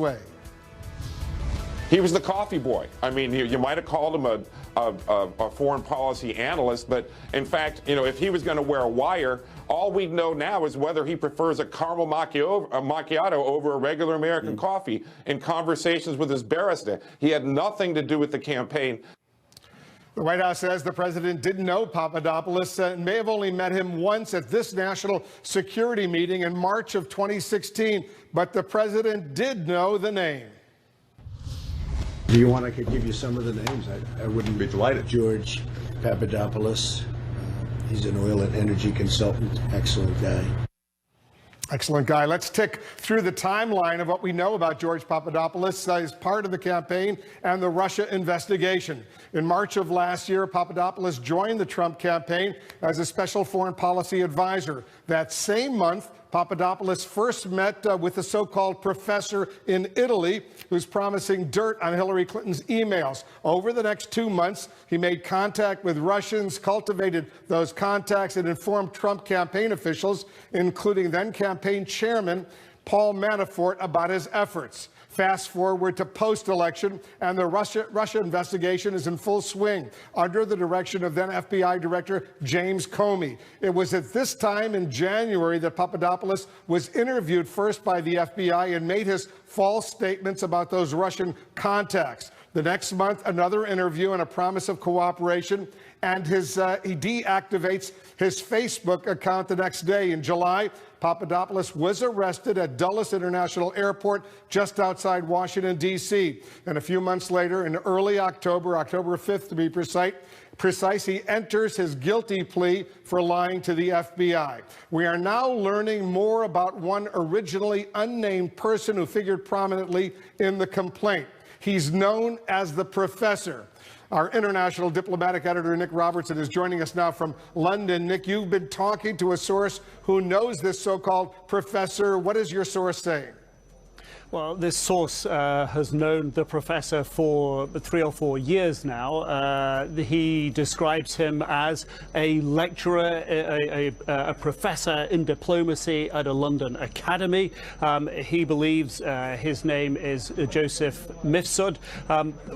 way. He was the coffee boy. I mean, you might have called him a foreign policy analyst, but in fact, you know, if he was going to wear a wire, all we know now is whether he prefers a caramel macchiato over a regular American coffee in conversations with his barista. He had nothing to do with the campaign. The White House says the president didn't know Papadopoulos and may have only met him once at this national security meeting in March of 2016, but the president did know the name. Do you want I could give you some of the names? I wouldn't be delighted. George Papadopoulos. He's an oil and energy consultant. Excellent guy. Excellent guy. Let's tick through the timeline of what we know about George Papadopoulos as part of the campaign and the Russia investigation. In March of last year, Papadopoulos joined the Trump campaign as a special foreign policy advisor. That same month, Papadopoulos first met with a so-called professor in Italy who's promising dirt on Hillary Clinton's emails. Over the next 2 months, he made contact with Russians, cultivated those contacts, and informed Trump campaign officials, including then campaign chairman Paul Manafort, about his efforts. Fast forward to post-election, and the Russia investigation is in full swing under the direction of then FBI Director James Comey. It was at this time in January that Papadopoulos was interviewed first by the FBI and made his false statements about those Russian contacts. The next month, another interview and a promise of cooperation, and he deactivates his Facebook account the next day. In July, Papadopoulos was arrested at Dulles International Airport just outside Washington, D.C. And a few months later, in early October 5th to be precise, he enters his guilty plea for lying to the FBI. We are now learning more about one originally unnamed person who figured prominently in the complaint. He's known as the Professor. Our international diplomatic editor, Nick Robertson, is joining us now from London. Nick, you've been talking to a source who knows this so-called professor. What is your source saying? Well, this source has known the professor for 3 or 4 years now. He describes him as a lecturer, a professor in diplomacy at a London academy. He believes his name is Joseph Mifsud.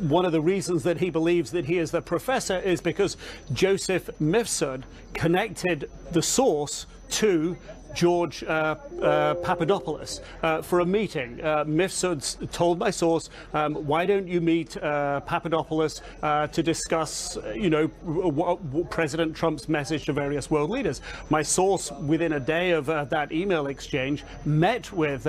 One of the reasons that he believes that he is the professor is because Joseph Mifsud connected the source to George Papadopoulos for a meeting. Mifsud told my source, why don't you meet Papadopoulos to discuss, President Trump's message to various world leaders. My source, within a day of that email exchange, met with